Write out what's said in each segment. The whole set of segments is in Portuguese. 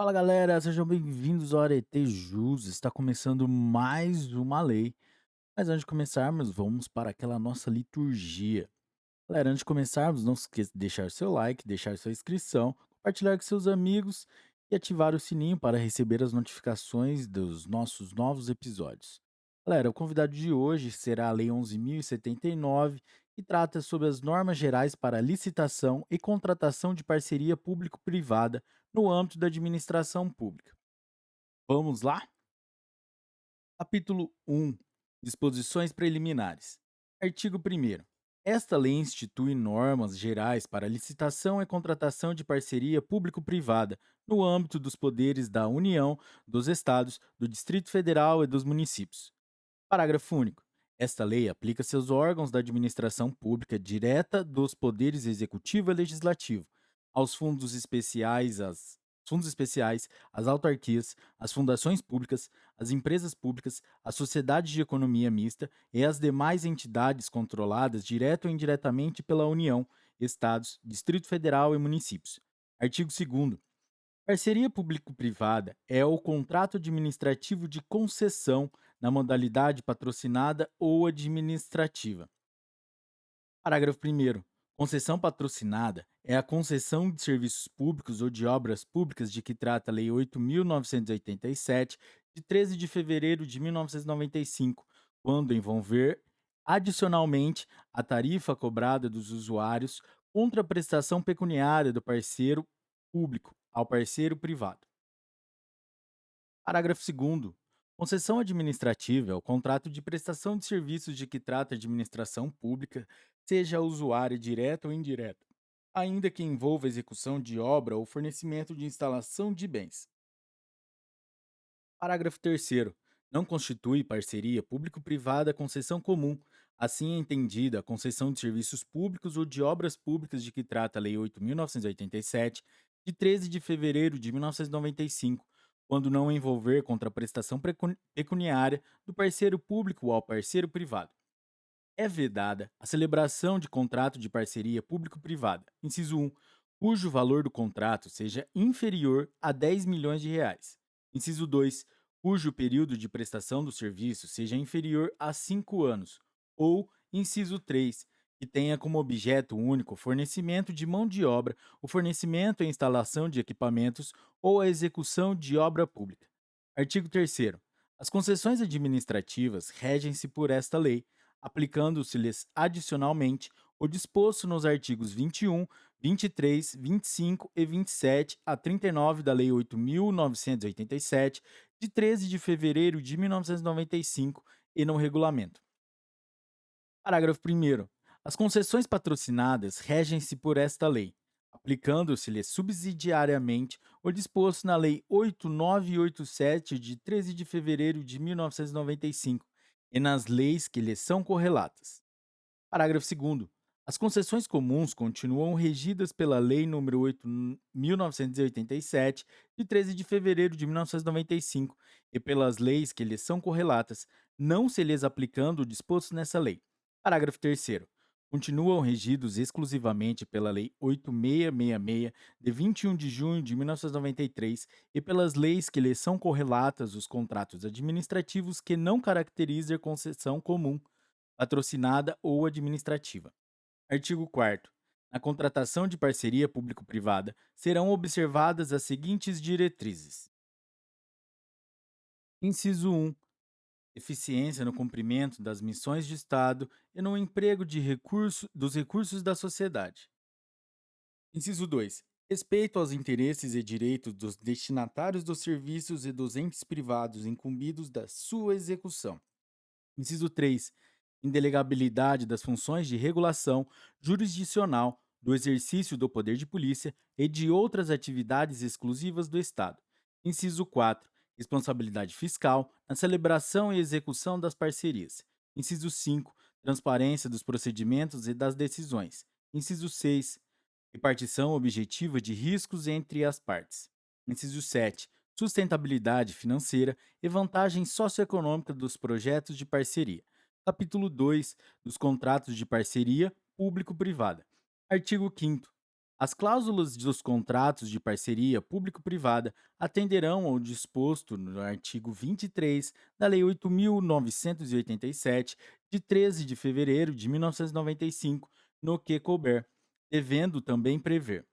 Fala galera, sejam bem-vindos ao Arete Jus. Está começando mais uma lei. Mas antes de começarmos, vamos para aquela nossa liturgia. Galera, antes de começarmos, não se esqueça de deixar seu like, deixar sua inscrição, compartilhar com seus amigos e ativar o sininho para receber as notificações dos nossos novos episódios. Galera, o convidado de hoje será a Lei 11.079, que trata sobre as normas gerais para licitação e contratação de parceria público-privada no âmbito da administração pública. Vamos lá? Capítulo 1. Disposições preliminares. Artigo 1º. Esta lei institui normas gerais para licitação e contratação de parceria público-privada no âmbito dos poderes da União, dos Estados, do Distrito Federal e dos municípios. Parágrafo único. Esta lei aplica-se aos órgãos da administração pública direta dos poderes executivo e legislativo, aos fundos especiais, às autarquias, às fundações públicas, às empresas públicas, às sociedades de economia mista e às demais entidades controladas direta ou indiretamente pela União, Estados, Distrito Federal e municípios. Artigo 2º. Parceria público-privada é o contrato administrativo de concessão na modalidade patrocinada ou administrativa. Parágrafo 1º. Concessão patrocinada é a concessão de serviços públicos ou de obras públicas de que trata a Lei 8.987, de 13 de fevereiro de 1995, quando envolver adicionalmente a tarifa cobrada dos usuários contra a prestação pecuniária do parceiro público ao parceiro privado. Parágrafo 2º. Concessão administrativa é o contrato de prestação de serviços de que trata a administração pública, seja a usuária direta ou indireta, ainda que envolva execução de obra ou fornecimento de instalação de bens. Parágrafo 3º. Não constitui parceria público-privada concessão comum, assim entendida a concessão de serviços públicos ou de obras públicas de que trata a Lei 8.987, de 13 de fevereiro de 1995, quando não envolver contraprestação pecuniária do parceiro público ao parceiro privado. É vedada a celebração de contrato de parceria público-privada, inciso 1, cujo valor do contrato seja inferior a 10 milhões de reais. Inciso 2, cujo período de prestação do serviço seja inferior a 5 anos. Ou, inciso 3, que tenha como objeto único o fornecimento de mão de obra, o fornecimento e instalação de equipamentos ou a execução de obra pública. Artigo 3º. As concessões administrativas regem-se por esta lei, aplicando-se-lhes adicionalmente o disposto nos artigos 21, 23, 25 e 27 a 39 da Lei 8.987, de 13 de fevereiro de 1995, e no regulamento. Parágrafo 1º. As concessões patrocinadas regem-se por esta lei, aplicando-se-lhes subsidiariamente o disposto na Lei 8.987, de 13 de fevereiro de 1995, e nas leis que lhes são correlatas. Parágrafo 2º. As concessões comuns continuam regidas pela Lei nº 8.987, de 13 de fevereiro de 1995, e pelas leis que lhes são correlatas, não se lhes aplicando o disposto nessa lei. Parágrafo 3º. Continuam regidos exclusivamente pela Lei 8.666, de 21 de junho de 1993, e pelas leis que lhes são correlatas os contratos administrativos que não caracterizem concessão comum, patrocinada ou administrativa. Artigo 4º. Na contratação de parceria público-privada serão observadas as seguintes diretrizes. Inciso 1. Eficiência no cumprimento das missões de Estado e no emprego dos recursos da sociedade. Inciso 2. Respeito aos interesses e direitos dos destinatários dos serviços e dos entes privados incumbidos da sua execução. Inciso 3. Indelegabilidade das funções de regulação jurisdicional, do exercício do poder de polícia e de outras atividades exclusivas do Estado. Inciso 4. Responsabilidade fiscal na celebração e execução das parcerias. Inciso 5. Transparência dos procedimentos e das decisões. Inciso 6. Repartição objetiva de riscos entre as partes. Inciso 7. Sustentabilidade financeira e vantagem socioeconômica dos projetos de parceria. Capítulo 2 dos contratos de parceria público-privada. Artigo 5º. As cláusulas dos contratos de parceria público-privada atenderão ao disposto no artigo 23 da Lei 8.987, de 13 de fevereiro de 1995, no que couber, devendo também prever: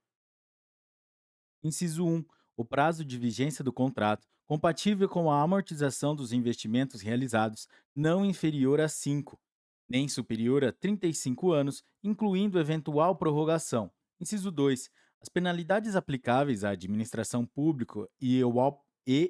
inciso 1. O prazo de vigência do contrato, compatível com a amortização dos investimentos realizados, não inferior a 5, nem superior a 35 anos, incluindo eventual prorrogação. Inciso 2. As penalidades aplicáveis à administração pública e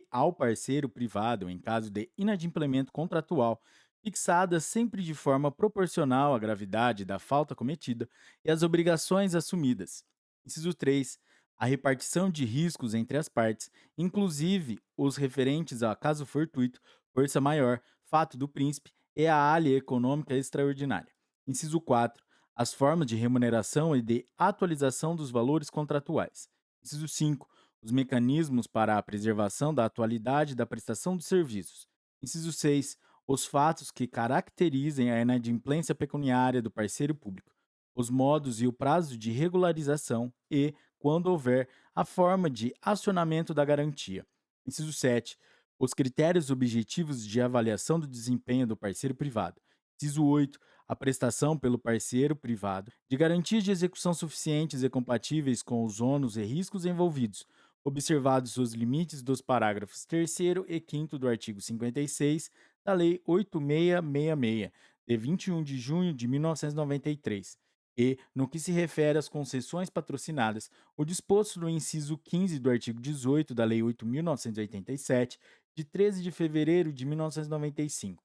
ao parceiro privado em caso de inadimplemento contratual, fixadas sempre de forma proporcional à gravidade da falta cometida e às obrigações assumidas. Inciso 3. A repartição de riscos entre as partes, inclusive os referentes a caso fortuito, força maior, fato do príncipe e a alha econômica extraordinária. Inciso 4. As formas de remuneração e de atualização dos valores contratuais. Inciso 5. Os mecanismos para a preservação da atualidade da prestação dos serviços. Inciso 6. Os fatos que caracterizem a inadimplência pecuniária do parceiro público. Os modos e o prazo de regularização e, quando houver, a forma de acionamento da garantia. Inciso 7. Os critérios objetivos de avaliação do desempenho do parceiro privado. Inciso 8. A prestação pelo parceiro privado de garantias de execução suficientes e compatíveis com os ônus e riscos envolvidos, observados os limites dos parágrafos 3º e 5º do artigo 56 da Lei 8666, de 21 de junho de 1993. E, no que se refere às concessões patrocinadas, o disposto no inciso 15 do artigo 18 da Lei 8.987, de 13 de fevereiro de 1995.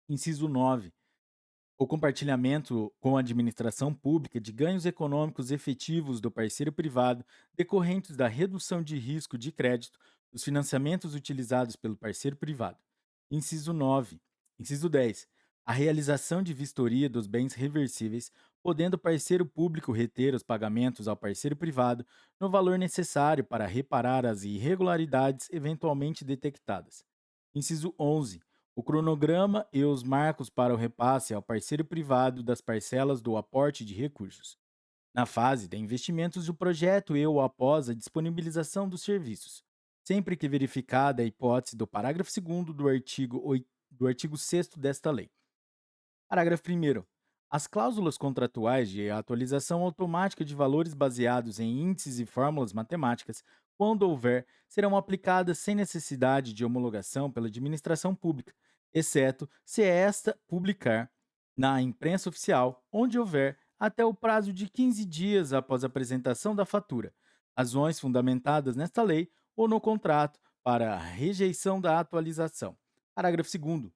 Inciso 9. O compartilhamento com a administração pública de ganhos econômicos efetivos do parceiro privado decorrentes da redução de risco de crédito dos financiamentos utilizados pelo parceiro privado. Inciso 9. Inciso 10. A realização de vistoria dos bens reversíveis, podendo o parceiro público reter os pagamentos ao parceiro privado no valor necessário para reparar as irregularidades eventualmente detectadas. Inciso 11. O cronograma e os marcos para o repasse ao parceiro privado das parcelas do aporte de recursos, na fase de investimentos do projeto e ou após a disponibilização dos serviços, sempre que verificada a hipótese do parágrafo 2º do artigo 6º desta lei. Parágrafo 1º. As cláusulas contratuais de atualização automática de valores baseados em índices e fórmulas matemáticas, quando houver, serão aplicadas sem necessidade de homologação pela administração pública, exceto se esta publicar na imprensa oficial, onde houver, até o prazo de 15 dias após a apresentação da fatura, razões fundamentadas nesta lei ou no contrato para a rejeição da atualização. Parágrafo 2º. Os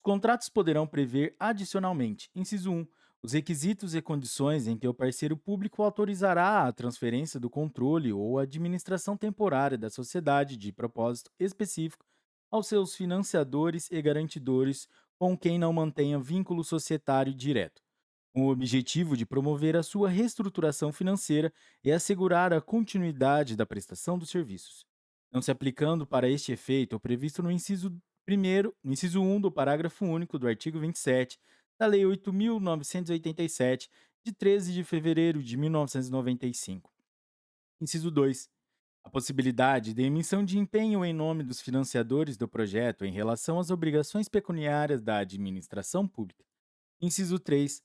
contratos poderão prever adicionalmente, inciso 1, os requisitos e condições em que o parceiro público autorizará a transferência do controle ou a administração temporária da sociedade de propósito específico aos seus financiadores e garantidores com quem não mantenha vínculo societário direto, com o objetivo de promover a sua reestruturação financeira e assegurar a continuidade da prestação dos serviços, não se aplicando para este efeito o previsto no inciso 1 do parágrafo único do artigo 27 da Lei 8.987, de 13 de fevereiro de 1995. Inciso 2. A possibilidade de emissão de empenho em nome dos financiadores do projeto em relação às obrigações pecuniárias da administração pública. Inciso 3.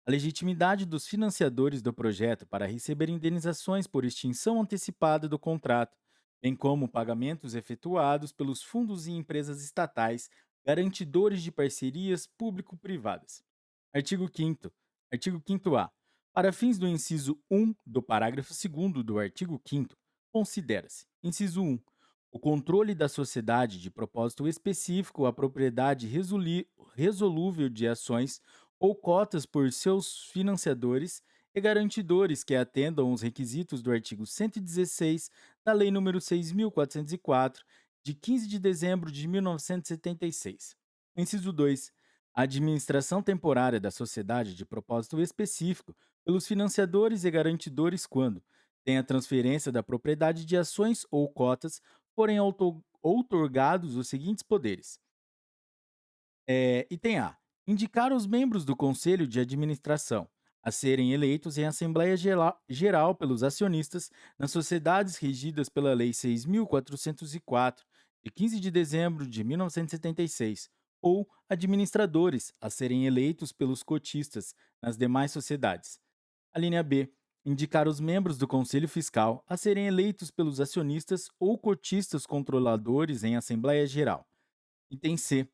A legitimidade dos financiadores do projeto para receber indenizações por extinção antecipada do contrato, bem como pagamentos efetuados pelos fundos e empresas estatais garantidores de parcerias público-privadas. Artigo 5º. Artigo 5º-A. Para fins do inciso 1 do parágrafo 2º do artigo 5º, considera-se: inciso 1. O controle da sociedade de propósito específico à propriedade resolúvel de ações ou cotas por seus financiadores e garantidores que atendam os requisitos do artigo 116 da Lei nº 6.404, de 15 de dezembro de 1976. Inciso 2. A administração temporária da sociedade de propósito específico pelos financiadores e garantidores quando tem a transferência da propriedade de ações ou cotas forem outorgados os seguintes poderes: item A. Indicar os membros do Conselho de Administração, a serem eleitos em Assembleia Geral pelos acionistas nas sociedades regidas pela Lei 6.404, de 15 de dezembro de 1976, ou administradores, a serem eleitos pelos cotistas nas demais sociedades. A linha B. Indicar os membros do Conselho Fiscal a serem eleitos pelos acionistas ou cotistas controladores em Assembleia Geral. Item C.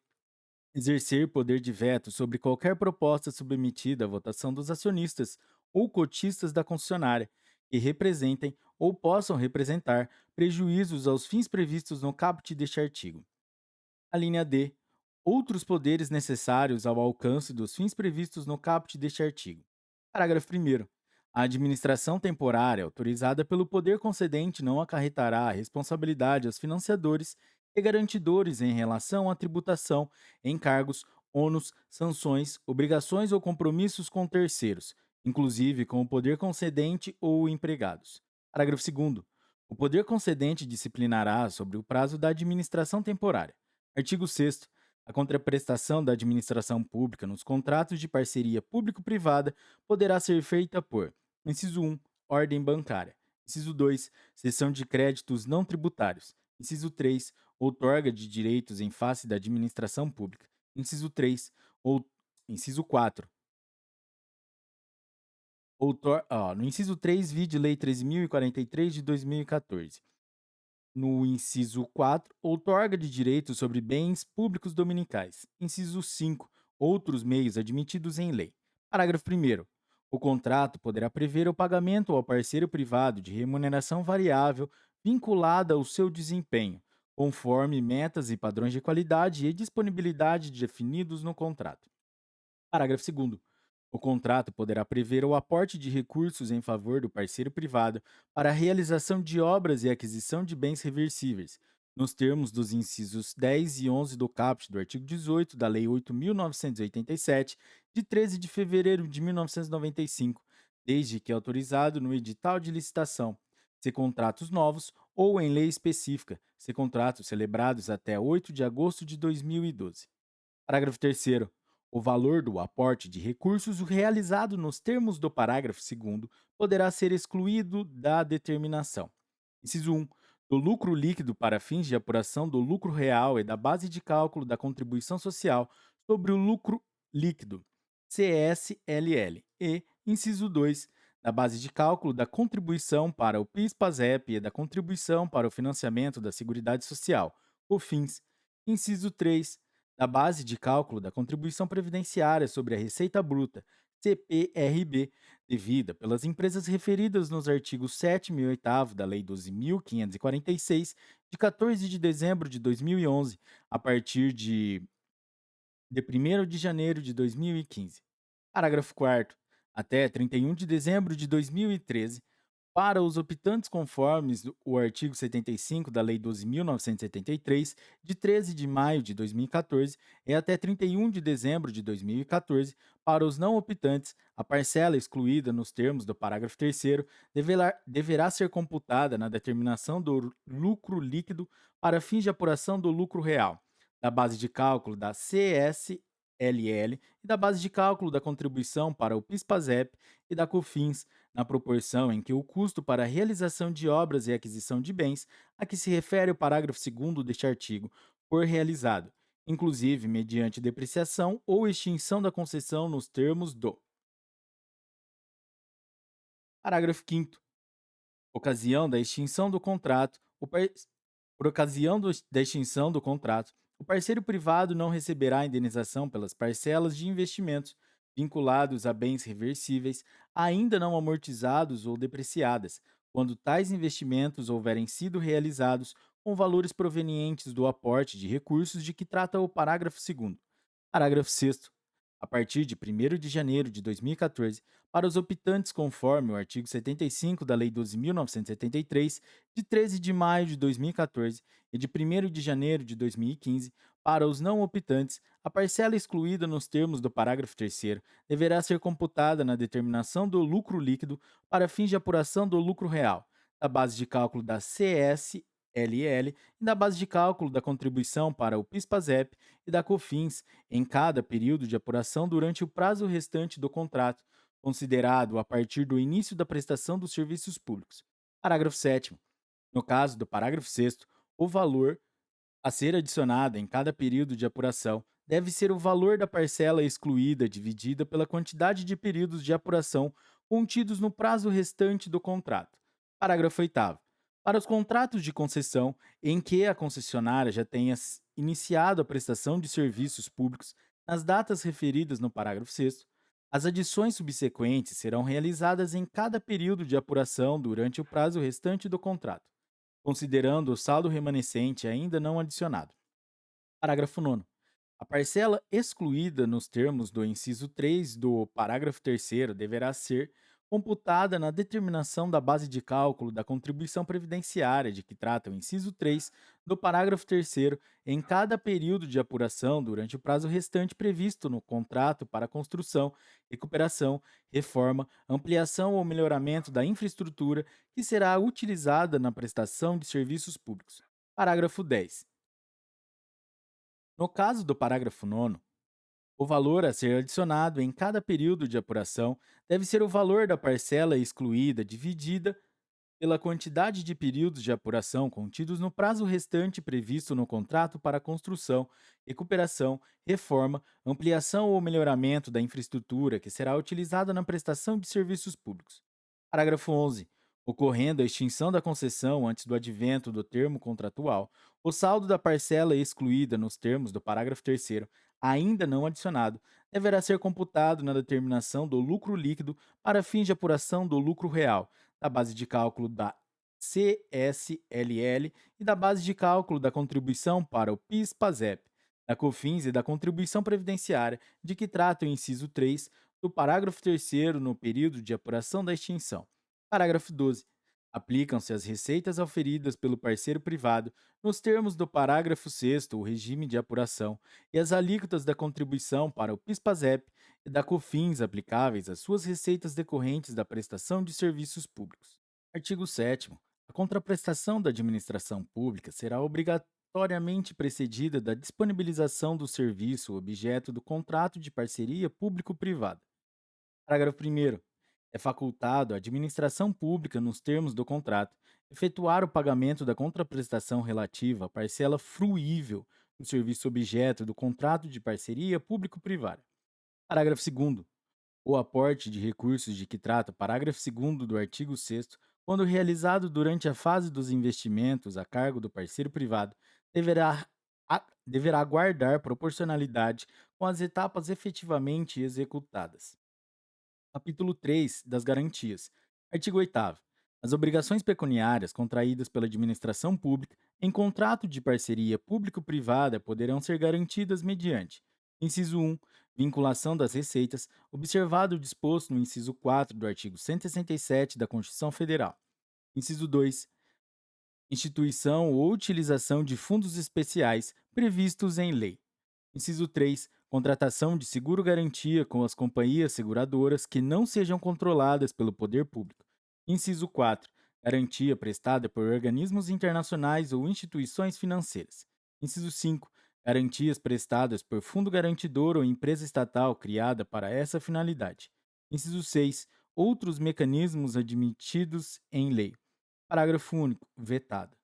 Exercer poder de veto sobre qualquer proposta submetida à votação dos acionistas ou cotistas da concessionária que representem ou possam representar prejuízos aos fins previstos no caput deste artigo. A linha D. Outros poderes necessários ao alcance dos fins previstos no caput deste artigo. Parágrafo 1º. A administração temporária autorizada pelo poder concedente não acarretará responsabilidade aos financiadores e garantidores em relação à tributação, encargos, ônus, sanções, obrigações ou compromissos com terceiros, inclusive com o poder concedente ou empregados. Parágrafo 2º. O poder concedente disciplinará sobre o prazo da administração temporária. Artigo 6º. A contraprestação da administração pública nos contratos de parceria público-privada poderá ser feita por: inciso 1, ordem bancária; inciso 2, cessão de créditos não tributários; inciso 3, outorga de direitos em face da administração pública; inciso 3, ou inciso 4, no inciso 3, vide Lei 13.043 de 2014. No inciso 4, outorga de direitos sobre bens públicos dominicais. Inciso 5, outros meios admitidos em lei. Parágrafo 1º. O contrato poderá prever o pagamento ao parceiro privado de remuneração variável vinculada ao seu desempenho, conforme metas e padrões de qualidade e disponibilidade definidos no contrato. Parágrafo 2º. O contrato poderá prever o aporte de recursos em favor do parceiro privado para a realização de obras e aquisição de bens reversíveis, nos termos dos incisos 10 e 11 do caput do artigo 18 da Lei 8.987, de 13 de fevereiro de 1995, desde que autorizado no edital de licitação, se contratos novos ou em lei específica, se contratos celebrados até 8 de agosto de 2012. Parágrafo 3º. O valor do aporte de recursos realizado nos termos do parágrafo 2º poderá ser excluído da determinação. Inciso 1. Do lucro líquido para fins de apuração do lucro real e da base de cálculo da contribuição social sobre o lucro líquido, CSLL. E, inciso 2. Da base de cálculo da contribuição para o PIS/PASEP e da contribuição para o financiamento da Seguridade Social, COFINS. Inciso 3, da base de cálculo da contribuição previdenciária sobre a receita bruta, CPRB, devida pelas empresas referidas nos artigos 7º e 8º da Lei 12.546, de 14 de dezembro de 2011, a partir de 1º de janeiro de 2015. Parágrafo 4º. Até 31 de dezembro de 2013, para os optantes conformes o artigo 75 da Lei 12.973, de 13 de maio de 2014, e até 31 de dezembro de 2014, para os não optantes, a parcela excluída nos termos do parágrafo 3º deverá ser computada na determinação do lucro líquido para fins de apuração do lucro real, da base de cálculo da CSLL e da base de cálculo da contribuição para o PIS/PASEP e da COFINS, na proporção em que o custo para a realização de obras e aquisição de bens a que se refere o parágrafo 2º deste artigo for realizado, inclusive mediante depreciação ou extinção da concessão nos termos do parágrafo 5º. Ocasião da extinção do contrato, por ocasião da extinção do contrato, o parceiro privado não receberá indenização pelas parcelas de investimentos vinculados a bens reversíveis ainda não amortizados ou depreciadas, quando tais investimentos houverem sido realizados com valores provenientes do aporte de recursos de que trata o parágrafo 2º. Parágrafo 6º. A partir de 1º de janeiro de 2014, para os optantes conforme o artigo 75 da Lei 12.973, de 13 de maio de 2014, e de 1º de janeiro de 2015, para os não optantes, a parcela excluída nos termos do parágrafo 3º deverá ser computada na determinação do lucro líquido para fins de apuração do lucro real, da base de cálculo da CSLL e da base de cálculo da contribuição para o PIS/PASEP e da COFINS em cada período de apuração durante o prazo restante do contrato, considerado a partir do início da prestação dos serviços públicos. Parágrafo 7º. No caso do parágrafo 6º, o valor a ser adicionado em cada período de apuração deve ser o valor da parcela excluída dividida pela quantidade de períodos de apuração contidos no prazo restante do contrato. Parágrafo 8º. Para os contratos de concessão em que a concessionária já tenha iniciado a prestação de serviços públicos nas datas referidas no parágrafo 6º, as adições subsequentes serão realizadas em cada período de apuração durante o prazo restante do contrato, considerando o saldo remanescente ainda não adicionado. Parágrafo 9º. A parcela excluída nos termos do inciso 3 do parágrafo 3º deverá ser computada na determinação da base de cálculo da contribuição previdenciária de que trata o inciso 3 do parágrafo 3º em cada período de apuração durante o prazo restante previsto no contrato para construção, recuperação, reforma, ampliação ou melhoramento da infraestrutura que será utilizada na prestação de serviços públicos. Parágrafo 10. No caso do parágrafo 9º, o valor a ser adicionado em cada período de apuração deve ser o valor da parcela excluída dividida pela quantidade de períodos de apuração contidos no prazo restante previsto no contrato para construção, recuperação, reforma, ampliação ou melhoramento da infraestrutura que será utilizada na prestação de serviços públicos. Parágrafo 11. Ocorrendo a extinção da concessão antes do advento do termo contratual, o saldo da parcela excluída nos termos do parágrafo 3º, ainda não adicionado, deverá ser computado na determinação do lucro líquido para fins de apuração do lucro real, da base de cálculo da CSLL e da base de cálculo da contribuição para o PIS/PASEP, da COFINS e da contribuição previdenciária, de que trata o inciso 3 do parágrafo 3º no período de apuração da extinção. Parágrafo 12. Aplicam-se às receitas auferidas pelo parceiro privado, nos termos do parágrafo 6º, o regime de apuração e as alíquotas da contribuição para o PIS/PASEP e da COFINS aplicáveis às suas receitas decorrentes da prestação de serviços públicos. Artigo 7º. A contraprestação da administração pública será obrigatoriamente precedida da disponibilização do serviço objeto do contrato de parceria público-privada. Parágrafo 1º. É facultado à administração pública, nos termos do contrato, efetuar o pagamento da contraprestação relativa à parcela fruível do serviço objeto do contrato de parceria público-privada. Parágrafo 2º. O aporte de recursos de que trata o parágrafo 2º do artigo 6º, quando realizado durante a fase dos investimentos a cargo do parceiro privado, deverá guardar proporcionalidade com as etapas efetivamente executadas. Capítulo 3 das garantias. Artigo 8º. As obrigações pecuniárias contraídas pela administração pública em contrato de parceria público-privada poderão ser garantidas mediante: inciso 1, vinculação das receitas, observado o disposto no inciso 4 do artigo 167 da Constituição Federal. Inciso 2, instituição ou utilização de fundos especiais previstos em lei. Inciso 3. Contratação de seguro-garantia com as companhias seguradoras que não sejam controladas pelo poder público. Inciso 4. Garantia prestada por organismos internacionais ou instituições financeiras. Inciso 5. Garantias prestadas por fundo garantidor ou empresa estatal criada para essa finalidade. Inciso 6. Outros mecanismos admitidos em lei. Parágrafo único. Vetado.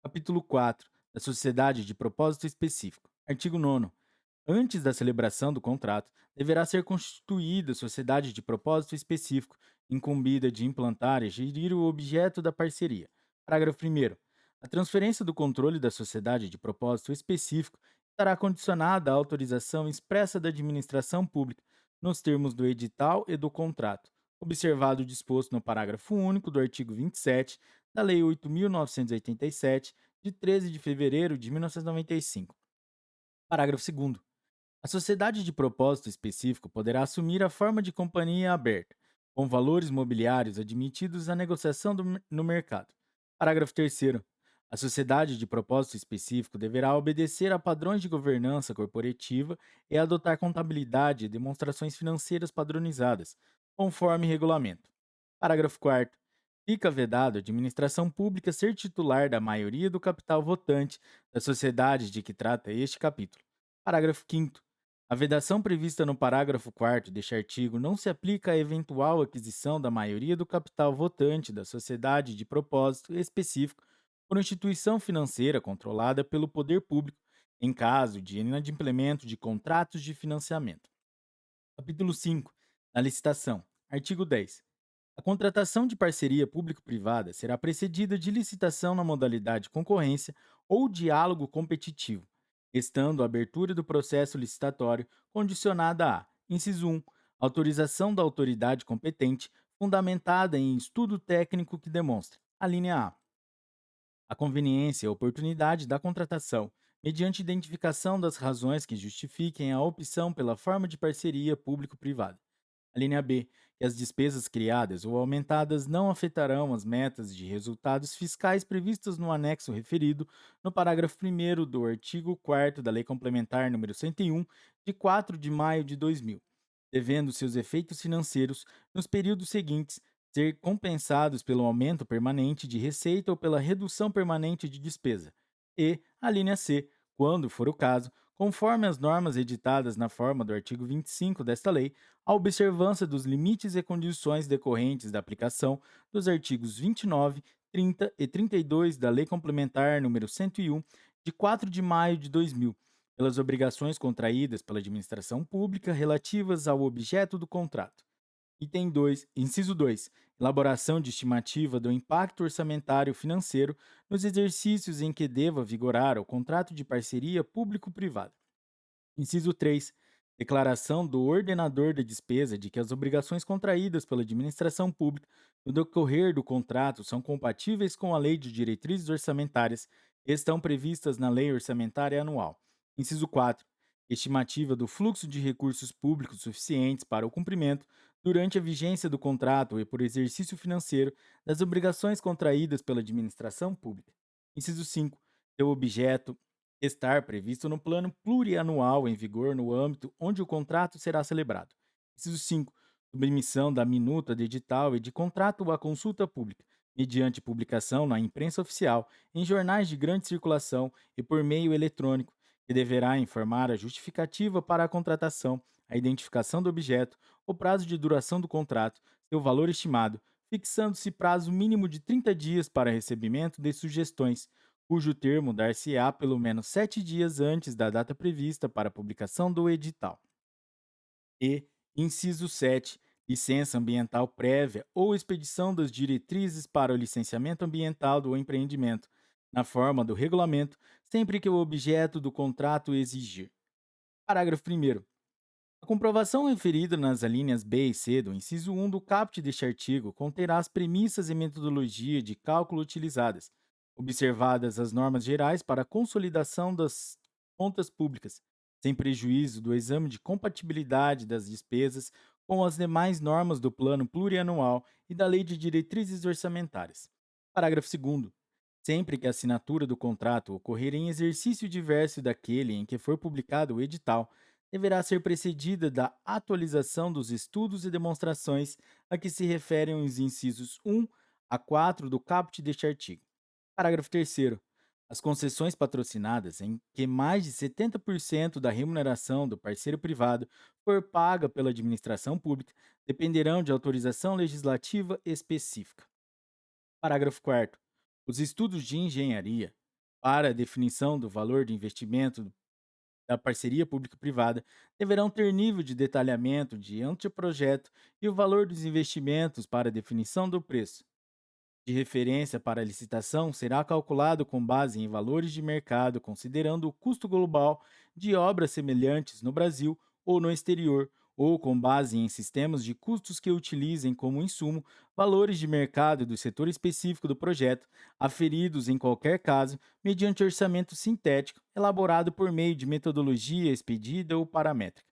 Capítulo 4. Da sociedade de propósito específico. Artigo 9º. Antes da celebração do contrato, deverá ser constituída sociedade de propósito específico, incumbida de implantar e gerir o objeto da parceria. Parágrafo 1º. A transferência do controle da sociedade de propósito específico estará condicionada à autorização expressa da administração pública, nos termos do edital e do contrato, observado o disposto no parágrafo único do artigo 27 da Lei 8.987, de 13 de fevereiro de 1995. Parágrafo 2º. A sociedade de propósito específico poderá assumir a forma de companhia aberta, com valores mobiliários admitidos à negociação no mercado. Parágrafo 3º. A sociedade de propósito específico deverá obedecer a padrões de governança corporativa e adotar contabilidade e demonstrações financeiras padronizadas, conforme regulamento. Parágrafo 4º. Fica vedado à administração pública ser titular da maioria do capital votante da sociedade de que trata este capítulo. Parágrafo 5º. A vedação prevista no parágrafo 4º deste artigo não se aplica à eventual aquisição da maioria do capital votante da sociedade de propósito específico por instituição financeira controlada pelo poder público, em caso de inadimplemento de contratos de financiamento. Capítulo 5. Na licitação. Artigo 10. A contratação de parceria público-privada será precedida de licitação na modalidade concorrência ou diálogo competitivo, estando a abertura do processo licitatório condicionada a: inciso 1, autorização da autoridade competente fundamentada em estudo técnico que demonstre, a linha a conveniência e oportunidade da contratação, mediante identificação das razões que justifiquem a opção pela forma de parceria público-privada. A linha B, que as despesas criadas ou aumentadas não afetarão as metas de resultados fiscais previstas no anexo referido no parágrafo 1º do artigo 4º da Lei Complementar número 101, de 4 de maio de 2000, devendo seus efeitos financeiros nos períodos seguintes ser compensados pelo aumento permanente de receita ou pela redução permanente de despesa. E a linha C, quando for o caso, conforme as normas editadas na forma do artigo 25 desta lei, a observância dos limites e condições decorrentes da aplicação dos artigos 29, 30 e 32 da Lei Complementar número 101, de 4 de maio de 2000, pelas obrigações contraídas pela administração pública relativas ao objeto do contrato. Item 2, inciso 2. Elaboração de estimativa do impacto orçamentário financeiro nos exercícios em que deva vigorar o contrato de parceria público-privada. Inciso 3. Declaração do ordenador da despesa de que as obrigações contraídas pela administração pública no decorrer do contrato são compatíveis com a Lei de Diretrizes Orçamentárias e estão previstas na Lei Orçamentária Anual. Inciso 4. Estimativa do fluxo de recursos públicos suficientes para o cumprimento, durante a vigência do contrato e por exercício financeiro, das obrigações contraídas pela administração pública. Inciso 5. Seu objeto estar previsto no plano plurianual em vigor no âmbito onde o contrato será celebrado. Inciso 5. Submissão da minuta de edital e de contrato à consulta pública, mediante publicação na imprensa oficial, em jornais de grande circulação e por meio eletrônico, que deverá informar a justificativa para a contratação, a identificação do objeto, o prazo de duração do contrato, seu valor estimado, fixando-se prazo mínimo de 30 dias para recebimento de sugestões, cujo termo dar-se-á pelo menos 7 dias antes da data prevista para a publicação do edital. E, inciso 7, licença ambiental prévia ou expedição das diretrizes para o licenciamento ambiental do empreendimento, na forma do regulamento, sempre que o objeto do contrato exigir. Parágrafo 1º. A comprovação referida nas alíneas B e C do inciso 1 do caput deste artigo conterá as premissas e metodologia de cálculo utilizadas, observadas as normas gerais para a consolidação das contas públicas, sem prejuízo do exame de compatibilidade das despesas com as demais normas do Plano Plurianual e da Lei de Diretrizes Orçamentárias. Parágrafo 2º. Sempre que a assinatura do contrato ocorrer em exercício diverso daquele em que for publicado o edital, deverá ser precedida da atualização dos estudos e demonstrações a que se referem os incisos 1 a 4 do caput deste artigo. Parágrafo 3º. As concessões patrocinadas em que mais de 70% da remuneração do parceiro privado for paga pela administração pública dependerão de autorização legislativa específica. Parágrafo 4º. Os estudos de engenharia para a definição do valor de investimento da parceria público-privada deverão ter nível de detalhamento de anteprojeto e o valor dos investimentos para a definição do preço de referência para a licitação será calculado com base em valores de mercado, considerando o custo global de obras semelhantes no Brasil ou no exterior, ou com base em sistemas de custos que utilizem como insumo valores de mercado do setor específico do projeto, aferidos em qualquer caso mediante orçamento sintético elaborado por meio de metodologia expedida ou paramétrica.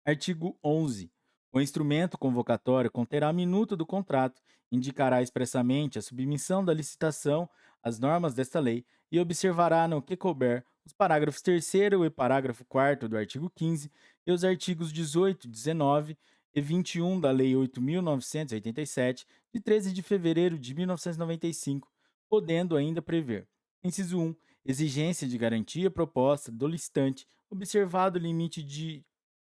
Artigo 11. O instrumento convocatório conterá a minuta do contrato, indicará expressamente a submissão da licitação às normas desta lei e observará, no que couber, os parágrafos 3º e parágrafo 4º do artigo 15 e os artigos 18, 19 e 21 da Lei 8.987, de 13 de fevereiro de 1995, podendo ainda prever: inciso 1. Exigência de garantia proposta do licitante, observado o limite de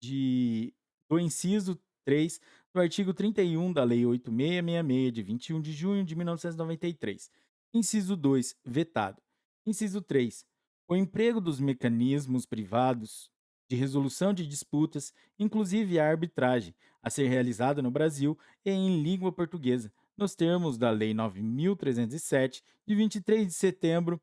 de do inciso 3 do artigo 31 da Lei 8666, de 21 de junho de 1993. Inciso 2, vetado. Inciso 3, o emprego dos mecanismos privados de resolução de disputas, inclusive a arbitragem, a ser realizada no Brasil e em língua portuguesa, nos termos da Lei 9.307, de 23 de setembro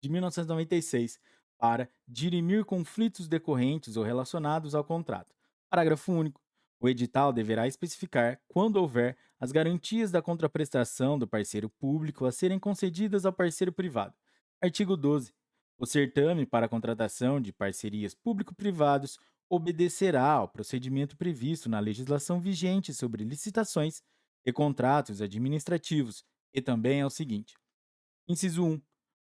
de 1996, para dirimir conflitos decorrentes ou relacionados ao contrato. Parágrafo único. O edital deverá especificar, quando houver, as garantias da contraprestação do parceiro público a serem concedidas ao parceiro privado. Artigo 12. O certame para a contratação de parcerias público-privados obedecerá ao procedimento previsto na legislação vigente sobre licitações e contratos administrativos e também ao seguinte: Inciso 1.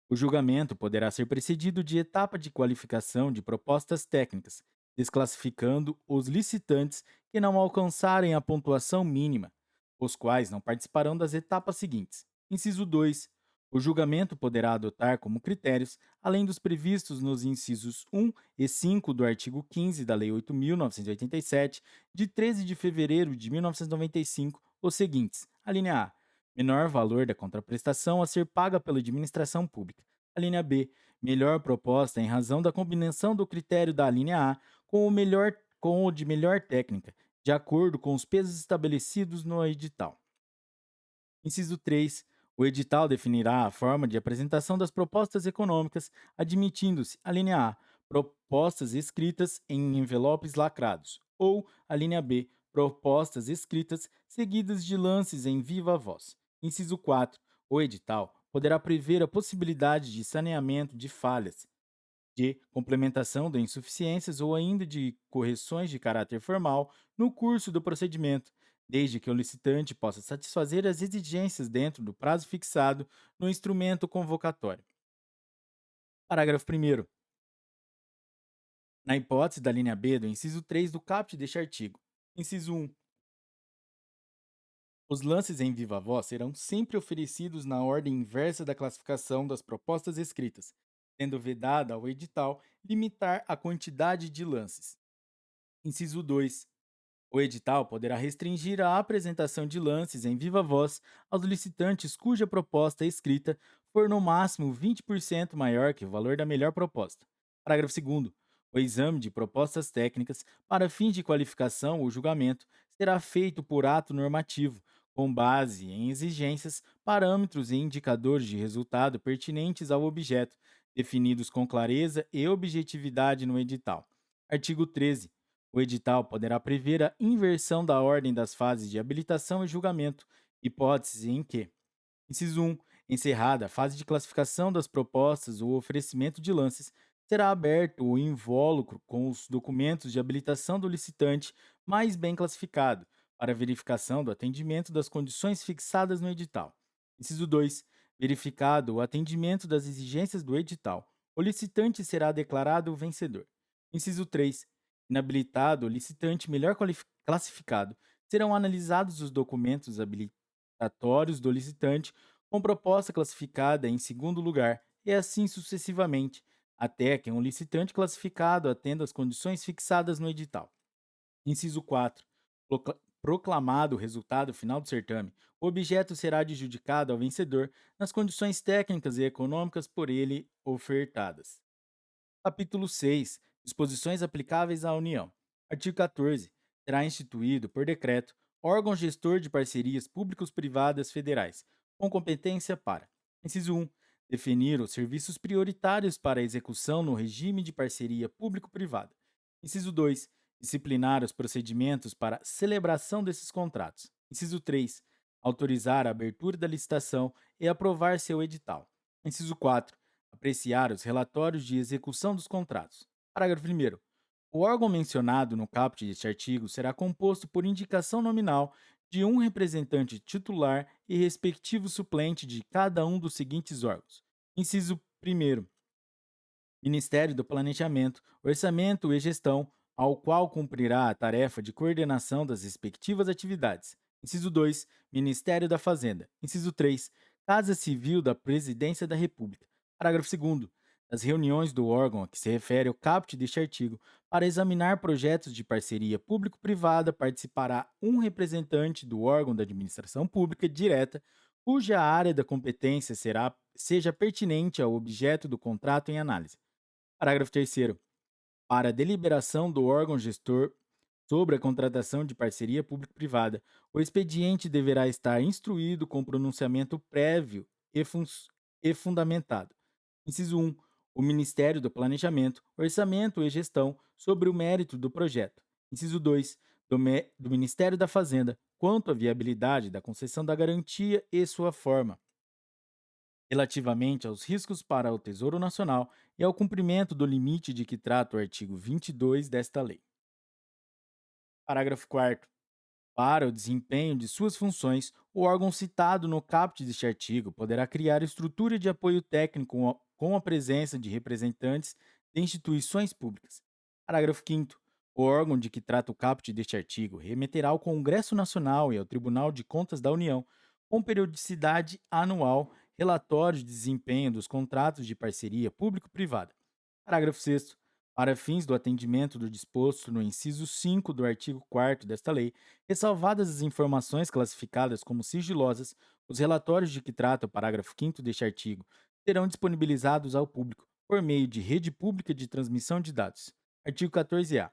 O julgamento poderá ser precedido de etapa de qualificação de propostas técnicas, desclassificando os licitantes que não alcançarem a pontuação mínima, os quais não participarão das etapas seguintes. Inciso 2. O julgamento poderá adotar como critérios, além dos previstos nos incisos 1 e 5 do artigo 15 da Lei 8.987, de 13 de fevereiro de 1995, os seguintes: a linha A, menor valor da contraprestação a ser paga pela administração pública. A linha B, melhor proposta em razão da combinação do critério da linha A com o de melhor técnica, de acordo com os pesos estabelecidos no edital. Inciso 3. O edital definirá a forma de apresentação das propostas econômicas, admitindo-se a linha A, propostas escritas em envelopes lacrados, ou a linha B, propostas escritas seguidas de lances em viva voz. Inciso 4. O edital poderá prever a possibilidade de saneamento de falhas, de complementação de insuficiências ou ainda de correções de caráter formal no curso do procedimento, desde que o licitante possa satisfazer as exigências dentro do prazo fixado no instrumento convocatório. Parágrafo 1º. Na hipótese da linha B do inciso 3 do caput deste artigo. Inciso 1. Os lances em viva voz serão sempre oferecidos na ordem inversa da classificação das propostas escritas, sendo vedada ao edital limitar a quantidade de lances. Inciso 2. O edital poderá restringir a apresentação de lances em viva voz aos licitantes cuja proposta escrita for no máximo 20% maior que o valor da melhor proposta. Parágrafo 2º. O exame de propostas técnicas para fins de qualificação ou julgamento será feito por ato normativo, com base em exigências, parâmetros e indicadores de resultado pertinentes ao objeto, definidos com clareza e objetividade no edital. Artigo 13. O edital poderá prever a inversão da ordem das fases de habilitação e julgamento, hipótese em que: Inciso 1. Encerrada a fase de classificação das propostas ou oferecimento de lances, será aberto o invólucro com os documentos de habilitação do licitante mais bem classificado, para verificação do atendimento das condições fixadas no edital. Inciso 2. Verificado o atendimento das exigências do edital, o licitante será declarado o vencedor. Inciso 3. Inabilitado o licitante melhor classificado, serão analisados os documentos habilitatórios do licitante com proposta classificada em segundo lugar, e assim sucessivamente, até que um licitante classificado atenda às condições fixadas no edital. Inciso 4. Proclamado o resultado final do certame, o objeto será adjudicado ao vencedor nas condições técnicas e econômicas por ele ofertadas. Capítulo 6. Disposições aplicáveis à União. Artigo 14. Será instituído, por decreto, órgão gestor de parcerias públicos-privadas federais, com competência para: Inciso 1. Definir os serviços prioritários para a execução no regime de parceria público-privada. Inciso 2. Disciplinar os procedimentos para celebração desses contratos. Inciso 3. Autorizar a abertura da licitação e aprovar seu edital. Inciso 4. Apreciar os relatórios de execução dos contratos. Parágrafo 1º. O órgão mencionado no caput deste artigo será composto por indicação nominal de um representante titular e respectivo suplente de cada um dos seguintes órgãos. Inciso 1º. Ministério do Planejamento, Orçamento e Gestão, ao qual cumprirá a tarefa de coordenação das respectivas atividades. Inciso 2. Ministério da Fazenda. Inciso 3. Casa Civil da Presidência da República. Parágrafo 2º. Das reuniões do órgão a que se refere o caput deste artigo. Para examinar projetos de parceria público-privada, participará um representante do órgão da administração pública direta, cuja área da competência seja pertinente ao objeto do contrato em análise. Parágrafo terceiro. Para a deliberação do órgão gestor sobre a contratação de parceria público-privada, o expediente deverá estar instruído com pronunciamento prévio e fundamentado. Inciso 1. O Ministério do Planejamento, Orçamento e Gestão sobre o mérito do projeto. Inciso 2. Do Ministério da Fazenda, quanto à viabilidade da concessão da garantia e sua forma relativamente aos riscos para o Tesouro Nacional e ao cumprimento do limite de que trata o artigo 22 desta lei. Parágrafo 4º. Para o desempenho de suas funções, o órgão citado no caput deste artigo poderá criar estrutura de apoio técnico com a presença de representantes de instituições públicas. Parágrafo 5º. O órgão de que trata o caput deste artigo remeterá ao Congresso Nacional e ao Tribunal de Contas da União, com periodicidade anual, relatórios de desempenho dos contratos de parceria público-privada. Parágrafo 6º. Para fins do atendimento do disposto no inciso 5 do artigo 4º desta lei, ressalvadas as informações classificadas como sigilosas, os relatórios de que trata o parágrafo 5º deste artigo serão disponibilizados ao público por meio de rede pública de transmissão de dados. Artigo 14-A.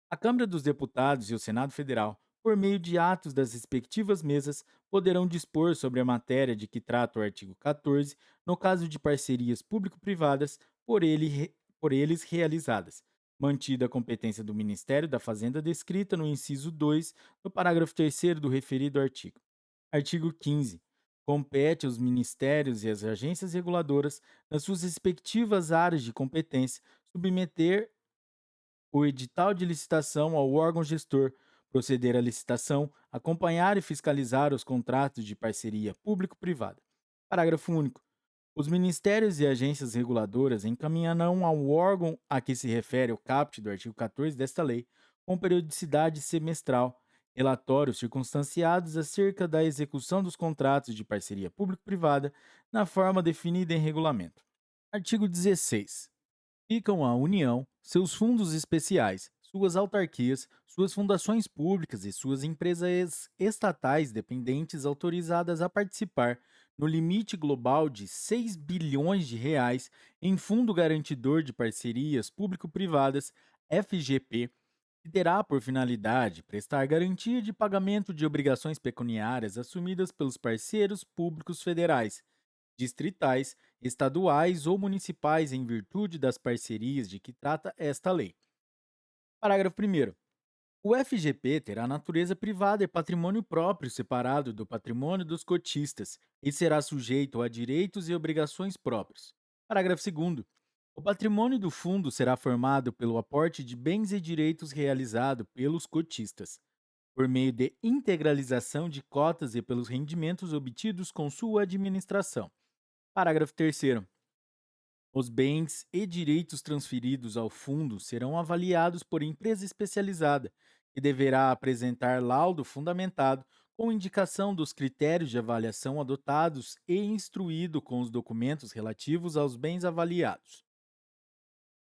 A Câmara dos Deputados e o Senado Federal, por meio de atos das respectivas mesas, poderão dispor sobre a matéria de que trata o artigo 14, no caso de parcerias público-privadas por eles realizadas, mantida a competência do Ministério da Fazenda descrita no inciso 2 do parágrafo 3º do referido artigo. Artigo 15. Compete aos ministérios e às agências reguladoras, nas suas respectivas áreas de competência, submeter o edital de licitação ao órgão gestor, proceder à licitação, acompanhar e fiscalizar os contratos de parceria público-privada. Parágrafo único. Os ministérios e agências reguladoras encaminharão ao órgão a que se refere o caput do artigo 14 desta lei, com periodicidade semestral, relatórios circunstanciados acerca da execução dos contratos de parceria público-privada na forma definida em regulamento. Artigo 16. Ficam à União seus fundos especiais, suas autarquias, suas fundações públicas e suas empresas estatais dependentes autorizadas a participar, no limite global de 6 bilhões de reais, em Fundo Garantidor de Parcerias Público-Privadas, FGP, que terá por finalidade prestar garantia de pagamento de obrigações pecuniárias assumidas pelos parceiros públicos federais, distritais, estaduais ou municipais em virtude das parcerias de que trata esta lei. Parágrafo 1º. O FGP terá natureza privada e patrimônio próprio separado do patrimônio dos cotistas e será sujeito a direitos e obrigações próprios. Parágrafo 2º. O patrimônio do fundo será formado pelo aporte de bens e direitos realizado pelos cotistas, por meio de integralização de cotas e pelos rendimentos obtidos com sua administração. Parágrafo 3º. Os bens e direitos transferidos ao fundo serão avaliados por empresa especializada, que deverá apresentar laudo fundamentado com indicação dos critérios de avaliação adotados e instruído com os documentos relativos aos bens avaliados.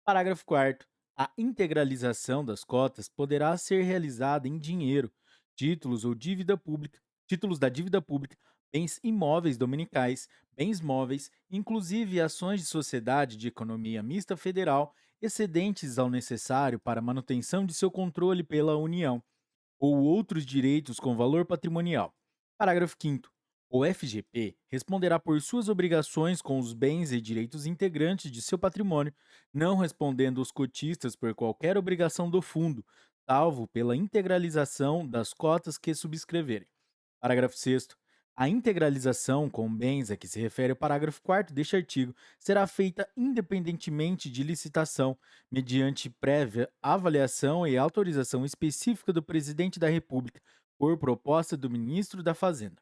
Parágrafo 4º. A integralização das cotas poderá ser realizada em dinheiro, títulos ou dívida pública, títulos da dívida pública, bens imóveis dominicais, bens móveis, inclusive ações de sociedade de economia mista federal excedentes ao necessário para a manutenção de seu controle pela União, ou outros direitos com valor patrimonial. Parágrafo 5º. O FGP responderá por suas obrigações com os bens e direitos integrantes de seu patrimônio, não respondendo os cotistas por qualquer obrigação do fundo, salvo pela integralização das cotas que subscreverem. Parágrafo 6º. A integralização com bens a que se refere o parágrafo 4º deste artigo será feita independentemente de licitação, mediante prévia avaliação e autorização específica do Presidente da República, por proposta do Ministro da Fazenda.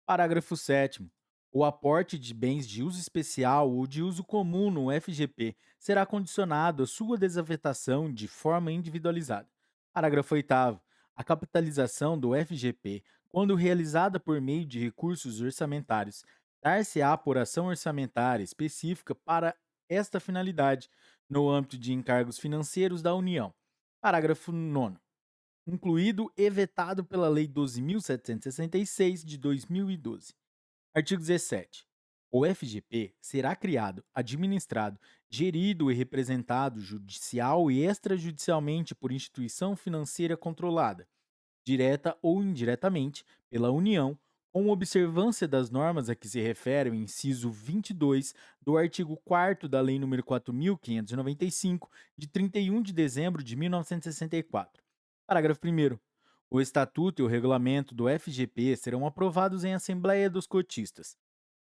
Parágrafo 7º. O aporte de bens de uso especial ou de uso comum no FGP será condicionado à sua desafetação de forma individualizada. Parágrafo 8º. A capitalização do FGP, quando realizada por meio de recursos orçamentários, Dar-se-á por ação orçamentária específica para esta finalidade, no âmbito de encargos financeiros da União. Parágrafo 9. Incluído e vetado pela Lei 12.766 de 2012. Artigo 17. O FGP será criado, administrado, gerido e representado judicial e extrajudicialmente por instituição financeira controlada, direta ou indiretamente, pela União, com observância das normas a que se refere o inciso 22 do artigo 4º da Lei nº 4.595, de 31 de dezembro de 1964. Parágrafo 1º. O Estatuto e o Regulamento do FGP serão aprovados em Assembleia dos Cotistas.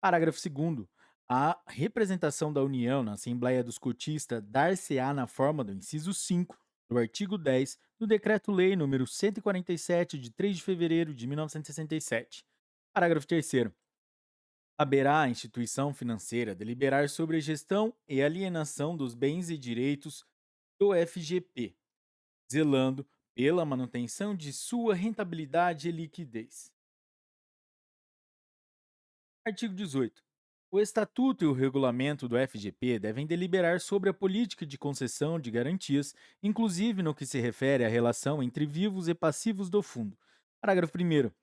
Parágrafo 2º. A representação da União na Assembleia dos Cotistas dar-se-á na forma do inciso 5 do artigo 10 do Decreto-Lei nº 147, de 3 de fevereiro de 1967. Parágrafo 3º. Caberá à instituição financeira deliberar sobre a gestão e alienação dos bens e direitos do FGP, zelando pela manutenção de sua rentabilidade e liquidez. Artigo 18. O Estatuto e o Regulamento do FGP devem deliberar sobre a política de concessão de garantias, inclusive no que se refere à relação entre vivos e passivos do fundo. Parágrafo 1º.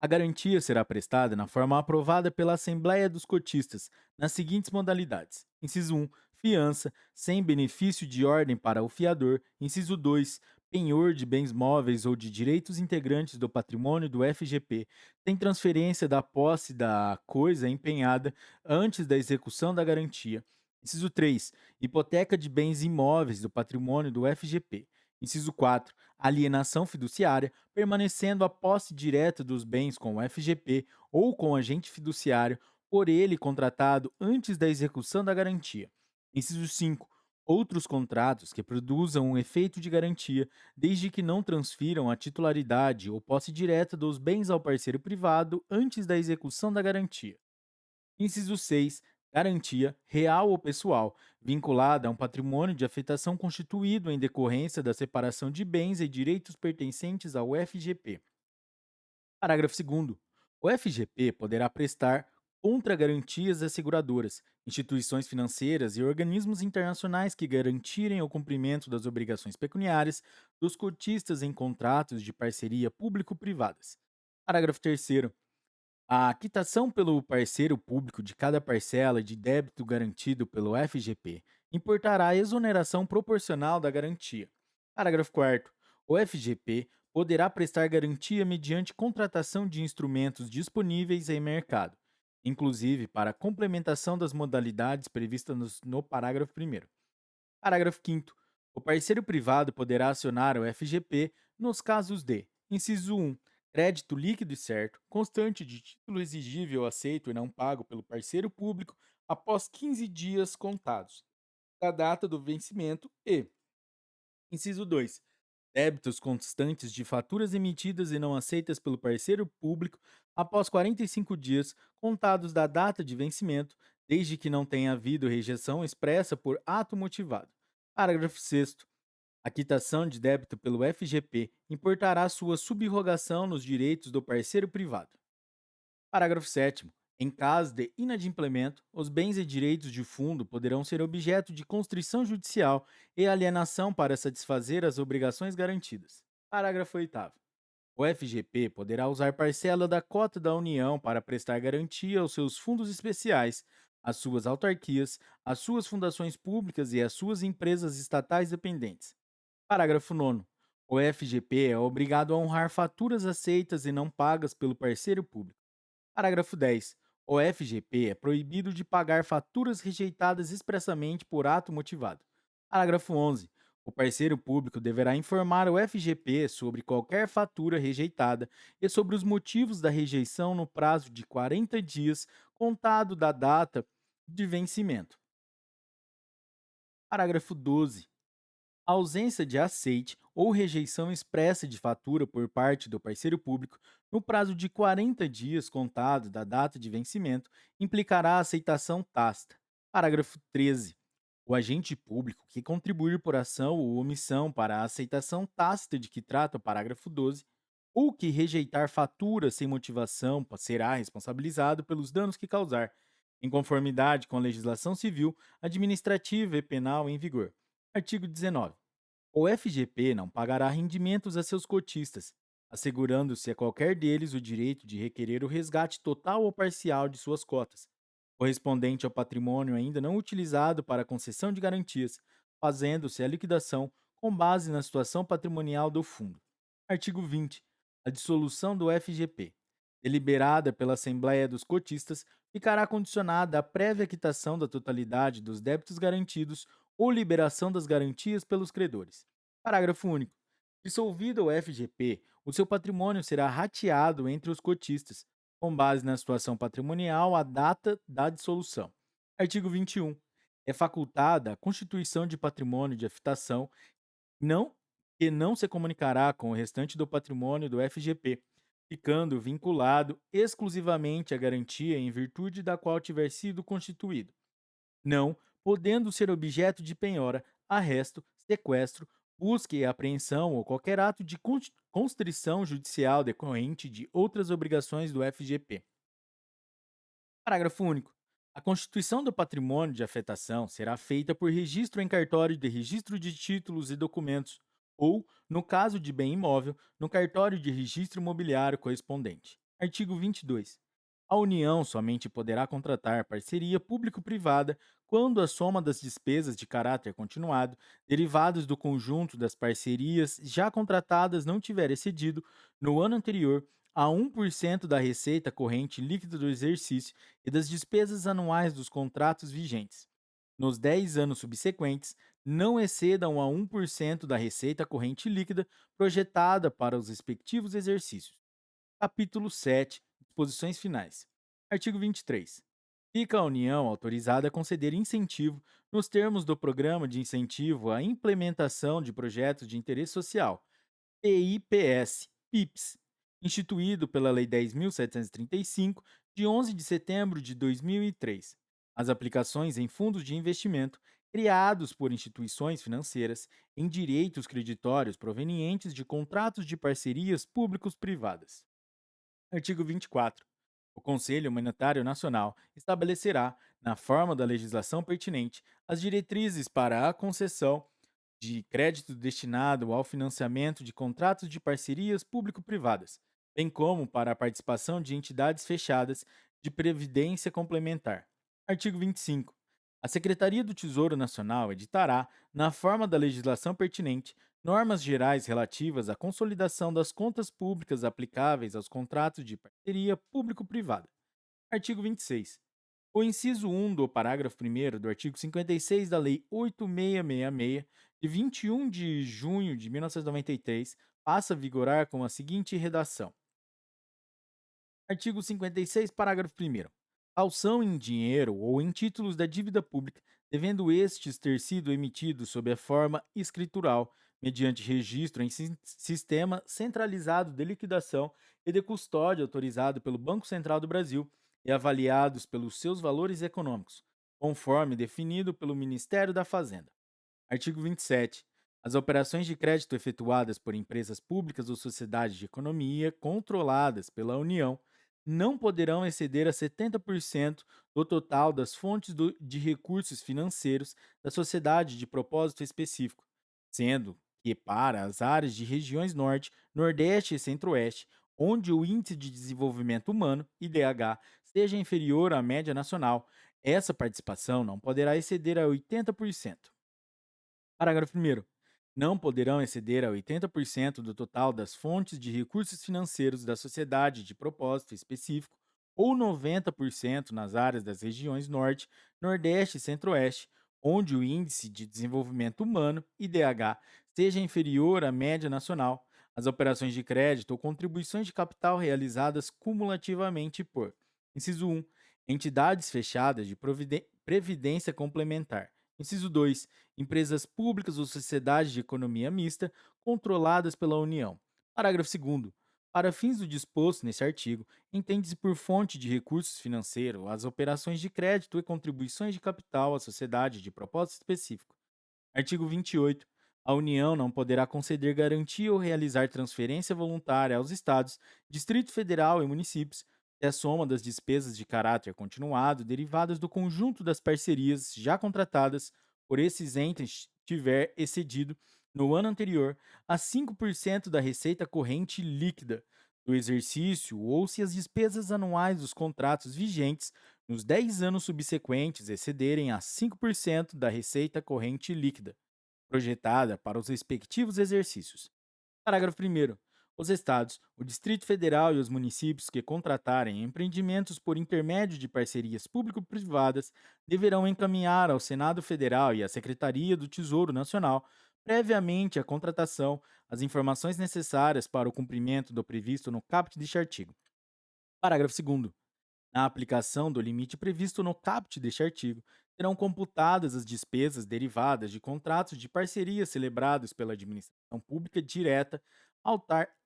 A garantia será prestada na forma aprovada pela Assembleia dos Cotistas, nas seguintes modalidades: inciso 1, fiança, sem benefício de ordem para o fiador; inciso 2, penhor de bens móveis ou de direitos integrantes do patrimônio do FGP, sem transferência da posse da coisa empenhada antes da execução da garantia; inciso 3, hipoteca de bens imóveis do patrimônio do FGP; inciso 4, alienação fiduciária, permanecendo a posse direta dos bens com o FGP ou com o agente fiduciário por ele contratado antes da execução da garantia. Inciso 5. Outros contratos que produzam um efeito de garantia, desde que não transfiram a titularidade ou posse direta dos bens ao parceiro privado antes da execução da garantia. Inciso 6. Garantia, real ou pessoal, vinculada a um patrimônio de afetação constituído em decorrência da separação de bens e direitos pertencentes ao FGP. Parágrafo 2º. O FGP poderá prestar contragarantias às seguradoras, instituições financeiras e organismos internacionais que garantirem o cumprimento das obrigações pecuniárias dos cotistas em contratos de parceria público-privadas. Parágrafo 3º. A quitação pelo parceiro público de cada parcela de débito garantido pelo FGP importará a exoneração proporcional da garantia. Parágrafo 4º. O FGP poderá prestar garantia mediante contratação de instrumentos disponíveis em mercado, inclusive para complementação das modalidades previstas no parágrafo 1º. Parágrafo 5º. O parceiro privado poderá acionar o FGP nos casos de: inciso 1, crédito líquido e certo, constante de título exigível aceito e não pago pelo parceiro público após 15 dias contados da data do vencimento e: inciso 2, débitos constantes de faturas emitidas e não aceitas pelo parceiro público após 45 dias contados da data de vencimento, desde que não tenha havido rejeição expressa por ato motivado. Parágrafo 6º. A quitação de débito pelo FGP importará sua subrogação nos direitos do parceiro privado. Parágrafo 7º. Em caso de inadimplemento, os bens e direitos de fundo poderão ser objeto de constrição judicial e alienação para satisfazer as obrigações garantidas. Parágrafo 8º. O FGP poderá usar parcela da cota da União para prestar garantia aos seus fundos especiais, às suas autarquias, às suas fundações públicas e às suas empresas estatais dependentes. Parágrafo 9º. O FGP é obrigado a honrar faturas aceitas e não pagas pelo parceiro público. Parágrafo 10. O FGP é proibido de pagar faturas rejeitadas expressamente por ato motivado. Parágrafo 11. O parceiro público deverá informar o FGP sobre qualquer fatura rejeitada e sobre os motivos da rejeição no prazo de 40 dias contado da data de vencimento. Parágrafo 12. A ausência de aceite ou rejeição expressa de fatura por parte do parceiro público no prazo de 40 dias contado da data de vencimento implicará aceitação tácita. Parágrafo 13. O agente público que contribuir por ação ou omissão para a aceitação tácita de que trata o parágrafo 12 ou que rejeitar fatura sem motivação será responsabilizado pelos danos que causar, em conformidade com a legislação civil, administrativa e penal em vigor. Artigo 19. O FGP não pagará rendimentos a seus cotistas, assegurando-se a qualquer deles o direito de requerer o resgate total ou parcial de suas cotas, correspondente ao patrimônio ainda não utilizado para a concessão de garantias, fazendo-se a liquidação com base na situação patrimonial do fundo. Artigo 20. A dissolução do FGP, deliberada pela Assembleia dos Cotistas, ficará condicionada à prévia quitação da totalidade dos débitos garantidos ou liberação das garantias pelos credores. Parágrafo único. Dissolvido o FGP, o seu patrimônio será rateado entre os cotistas, com base na situação patrimonial à data da dissolução. Artigo 21. É facultada a constituição de patrimônio de afetação não que não se comunicará com o restante do patrimônio do FGP, ficando vinculado exclusivamente à garantia em virtude da qual tiver sido constituído, não podendo ser objeto de penhora, arresto, sequestro, busca e apreensão ou qualquer ato de constrição judicial decorrente de outras obrigações do FGP. Parágrafo único. A constituição do patrimônio de afetação será feita por registro em cartório de registro de títulos e documentos, ou, no caso de bem imóvel, no cartório de registro imobiliário correspondente. Artigo 22. A União somente poderá contratar parceria público-privada quando a soma das despesas de caráter continuado, derivadas do conjunto das parcerias já contratadas, não tiver excedido, no ano anterior, a 1% da receita corrente líquida do exercício e das despesas anuais dos contratos vigentes. Nos 10 anos subsequentes, não excedam a 1% da receita corrente líquida projetada para os respectivos exercícios. Capítulo 7. Disposições finais. Artigo 23. Fica a União autorizada a conceder incentivo nos termos do Programa de Incentivo à Implementação de Projetos de Interesse Social, PIPS, PIPS, instituído pela Lei 10.735, de 11 de setembro de 2003. As aplicações em fundos de investimento criados por instituições financeiras em direitos creditórios provenientes de contratos de parcerias públicos-privadas. Artigo 24. O Conselho Monetário Nacional estabelecerá, na forma da legislação pertinente, as diretrizes para a concessão de crédito destinado ao financiamento de contratos de parcerias público-privadas, bem como para a participação de entidades fechadas de previdência complementar. Artigo 25. A Secretaria do Tesouro Nacional editará, na forma da legislação pertinente, normas gerais relativas à consolidação das contas públicas aplicáveis aos contratos de parceria público-privada. Artigo 26. O inciso 1 do parágrafo 1º do artigo 56 da Lei 8666, de 21 de junho de 1993, passa a vigorar com a seguinte redação: Artigo 56, parágrafo 1º. Calção em dinheiro ou em títulos da dívida pública, devendo estes ter sido emitidos sob a forma escritural, mediante registro em sistema centralizado de liquidação e de custódia autorizado pelo Banco Central do Brasil e avaliados pelos seus valores econômicos, conforme definido pelo Ministério da Fazenda. Artigo 27. As operações de crédito efetuadas por empresas públicas ou sociedades de economia controladas pela União não poderão exceder a 70% do total das fontes de recursos financeiros da sociedade de propósito específico, sendo que para as áreas de regiões Norte, Nordeste e Centro-Oeste, onde o Índice de Desenvolvimento Humano, IDH, seja inferior à média nacional, essa participação não poderá exceder a 80%. Parágrafo 1º. Não poderão exceder a 80% do total das fontes de recursos financeiros da sociedade de propósito específico ou 90% nas áreas das regiões Norte, Nordeste e Centro-Oeste, onde o Índice de Desenvolvimento Humano, IDH, seja inferior à média nacional, as operações de crédito ou contribuições de capital realizadas cumulativamente por: inciso 1. Entidades fechadas de previdência complementar. Inciso 2. Empresas públicas ou sociedades de economia mista controladas pela União. Parágrafo 2º. Para fins do disposto neste artigo, entende-se por fonte de recursos financeiros as operações de crédito e contribuições de capital à sociedade de propósito específico. Artigo 28. A União não poderá conceder garantia ou realizar transferência voluntária aos Estados, Distrito Federal e municípios se a soma das despesas de caráter continuado derivadas do conjunto das parcerias já contratadas por esses entes tiver excedido no ano anterior a 5% da receita corrente líquida do exercício ou se as despesas anuais dos contratos vigentes nos 10 anos subsequentes excederem a 5% da receita corrente líquida projetada para os respectivos exercícios. Parágrafo primeiro. Os Estados, o Distrito Federal e os municípios que contratarem empreendimentos por intermédio de parcerias público-privadas deverão encaminhar ao Senado Federal e à Secretaria do Tesouro Nacional, previamente à contratação, as informações necessárias para o cumprimento do previsto no caput deste artigo. Parágrafo segundo. Na aplicação do limite previsto no caput deste artigo, serão computadas as despesas derivadas de contratos de parceria celebrados pela administração pública direta,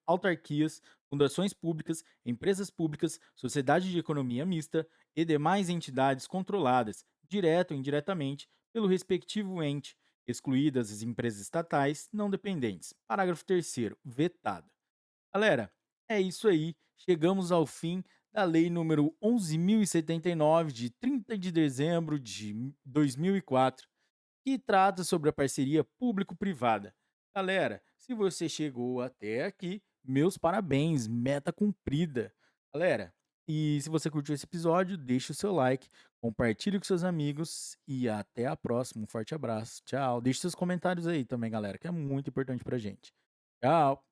autarquias, fundações públicas, empresas públicas, sociedade de economia mista e demais entidades controladas, direto ou indiretamente, pelo respectivo ente, excluídas as empresas estatais não dependentes. Parágrafo terceiro, vetado. Galera, é isso aí. Chegamos ao fim da Lei número 11.079, de 30 de dezembro de 2004, que trata sobre a parceria público-privada. Galera, se você chegou até aqui, meus parabéns, meta cumprida. Galera, e se você curtiu esse episódio, deixe o seu like, compartilhe com seus amigos e até a próxima. Um forte abraço. Tchau. Deixe seus comentários aí também, galera, que é muito importante pra gente. Tchau.